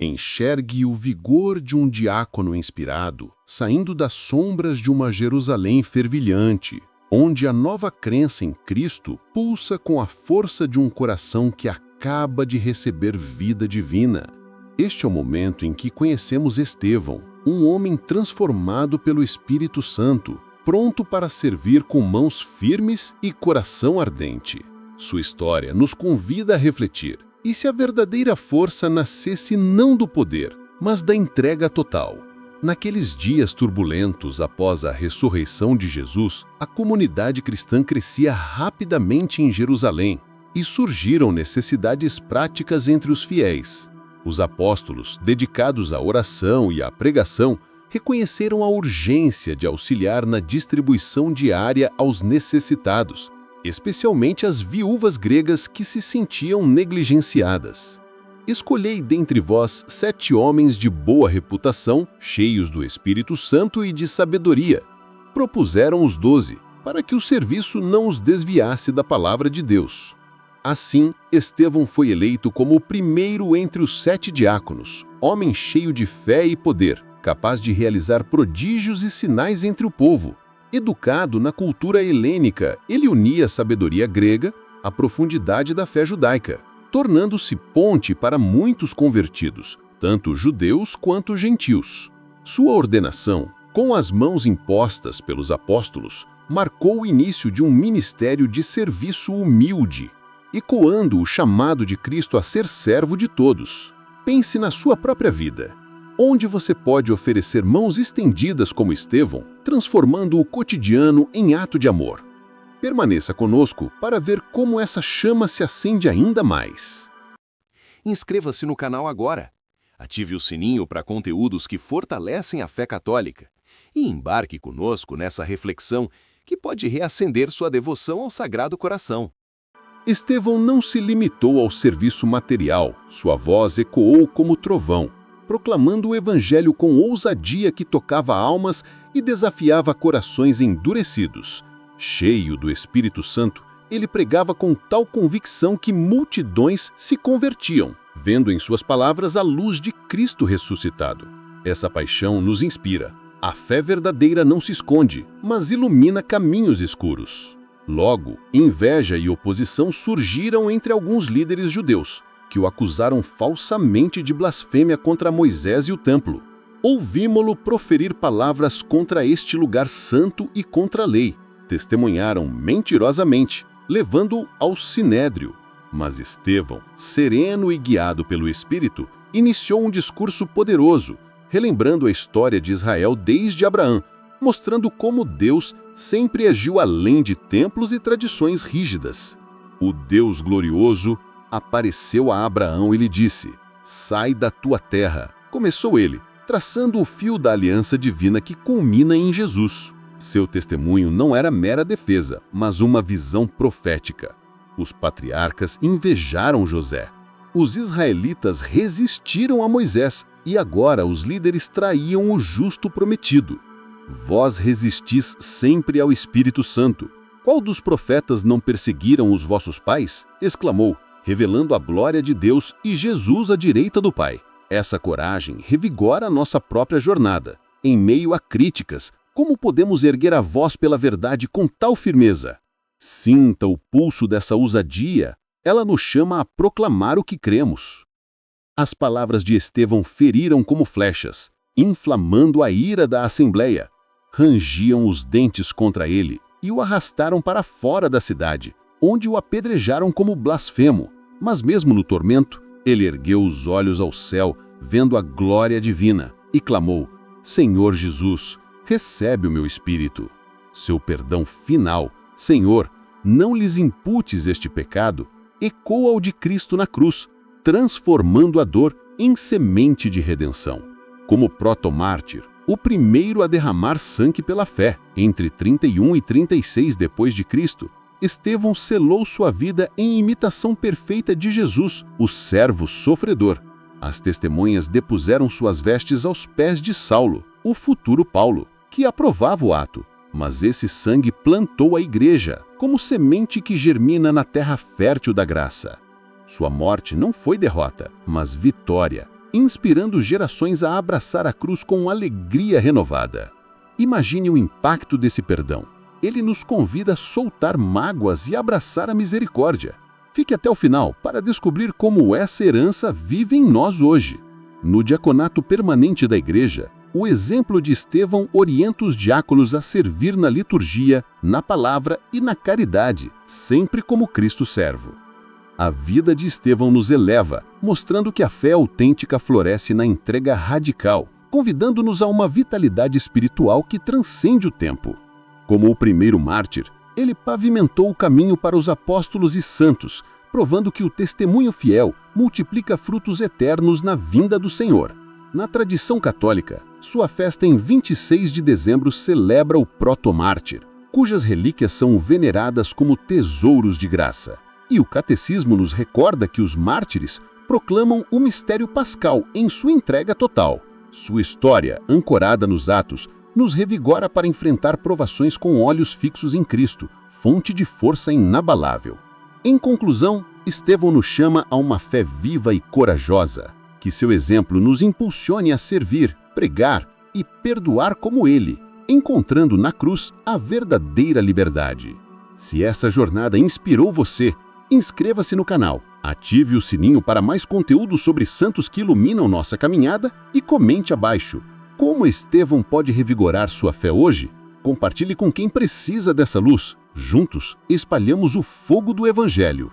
Enxergue o vigor de um diácono inspirado, saindo das sombras de uma Jerusalém fervilhante, onde a nova crença em Cristo pulsa com a força de um coração que acaba de receber vida divina. Este é o momento em que conhecemos Estevão, um homem transformado pelo Espírito Santo, pronto para servir com mãos firmes e coração ardente. Sua história nos convida a refletir. E se a verdadeira força nascesse não do poder, mas da entrega total? Naqueles dias turbulentos após a ressurreição de Jesus, a comunidade cristã crescia rapidamente em Jerusalém e surgiram necessidades práticas entre os fiéis. Os apóstolos, dedicados à oração e à pregação, reconheceram a urgência de auxiliar na distribuição diária aos necessitados, especialmente as viúvas gregas que se sentiam negligenciadas. Escolhei dentre vós 7 homens de boa reputação, cheios do Espírito Santo e de sabedoria. Propuseram os 12, para que o serviço não os desviasse da palavra de Deus. Assim, Estevão foi eleito como o primeiro entre os 7 diáconos, homem cheio de fé e poder, capaz de realizar prodígios e sinais entre o povo. Educado na cultura helênica, ele unia a sabedoria grega à profundidade da fé judaica, tornando-se ponte para muitos convertidos, tanto judeus quanto gentios. Sua ordenação, com as mãos impostas pelos apóstolos, marcou o início de um ministério de serviço humilde, ecoando o chamado de Cristo a ser servo de todos. Pense na sua própria vida. Onde você pode oferecer mãos estendidas como Estevão, transformando o cotidiano em ato de amor. Permaneça conosco para ver como essa chama se acende ainda mais. Inscreva-se no canal agora. Ative o sininho para conteúdos que fortalecem a fé católica. E embarque conosco nessa reflexão que pode reacender sua devoção ao Sagrado Coração. Estevão não se limitou ao serviço material, sua voz ecoou como trovão, proclamando o evangelho com ousadia que tocava almas e desafiava corações endurecidos. Cheio do Espírito Santo, ele pregava com tal convicção que multidões se convertiam, vendo em suas palavras a luz de Cristo ressuscitado. Essa paixão nos inspira. A fé verdadeira não se esconde, mas ilumina caminhos escuros. Logo, inveja e oposição surgiram entre alguns líderes judeus, que o acusaram falsamente de blasfêmia contra Moisés e o templo. Ouvimo-lo proferir palavras contra este lugar santo e contra a lei. Testemunharam mentirosamente, levando-o ao sinédrio. Mas Estevão, sereno e guiado pelo Espírito, iniciou um discurso poderoso, relembrando a história de Israel desde Abraão, mostrando como Deus sempre agiu além de templos e tradições rígidas. O Deus glorioso apareceu a Abraão e lhe disse: "Sai da tua terra." Começou ele, traçando o fio da aliança divina que culmina em Jesus. Seu testemunho não era mera defesa, mas uma visão profética. Os patriarcas invejaram José. Os israelitas resistiram a Moisés e agora os líderes traíam o justo prometido. Vós resistis sempre ao Espírito Santo. Qual dos profetas não perseguiram os vossos pais? Exclamou, revelando a glória de Deus e Jesus à direita do Pai. Essa coragem revigora a nossa própria jornada. Em meio a críticas, como podemos erguer a voz pela verdade com tal firmeza? Sinta o pulso dessa ousadia. Ela nos chama a proclamar o que cremos. As palavras de Estevão feriram como flechas, inflamando a ira da Assembleia. Rangiam os dentes contra ele e o arrastaram para fora da cidade, onde o apedrejaram como blasfemo. Mas mesmo no tormento, ele ergueu os olhos ao céu, vendo a glória divina, e clamou: "Senhor Jesus, recebe o meu espírito." Seu perdão final: "Senhor, não lhes imputes este pecado", ecoa ao de Cristo na cruz, transformando a dor em semente de redenção. Como protomártir, o primeiro a derramar sangue pela fé, entre 31 e 36 depois de Cristo, Estevão selou sua vida em imitação perfeita de Jesus, o servo sofredor. As testemunhas depuseram suas vestes aos pés de Saulo, o futuro Paulo, que aprovava o ato. Mas esse sangue plantou a igreja, como semente que germina na terra fértil da graça. Sua morte não foi derrota, mas vitória. inspirando gerações a abraçar a cruz com alegria renovada. Imagine o impacto desse perdão. Ele nos convida a soltar mágoas e abraçar a misericórdia. Fique até o final para descobrir como essa herança vive em nós hoje. No diaconato permanente da Igreja, o exemplo de Estevão orienta os diáconos a servir na liturgia, na palavra e na caridade, sempre como Cristo servo. A vida de Estevão nos eleva, mostrando que a fé autêntica floresce na entrega radical, convidando-nos a uma vitalidade espiritual que transcende o tempo. Como o primeiro mártir, ele pavimentou o caminho para os apóstolos e santos, provando que o testemunho fiel multiplica frutos eternos na vinda do Senhor. Na tradição católica, sua festa em 26 de dezembro celebra o protomártir, cujas relíquias são veneradas como tesouros de graça. E o catecismo nos recorda que os mártires proclamam o mistério pascal em sua entrega total. Sua história, ancorada nos atos, nos revigora para enfrentar provações com olhos fixos em Cristo, fonte de força inabalável. Em conclusão, Estevão nos chama a uma fé viva e corajosa. Que seu exemplo nos impulsione a servir, pregar e perdoar como ele, encontrando na cruz a verdadeira liberdade. Se essa jornada inspirou você, inscreva-se no canal, ative o sininho para mais conteúdo sobre santos que iluminam nossa caminhada e comente abaixo. Como Estevão pode revigorar sua fé hoje? Compartilhe com quem precisa dessa luz. Juntos, espalhamos o fogo do Evangelho.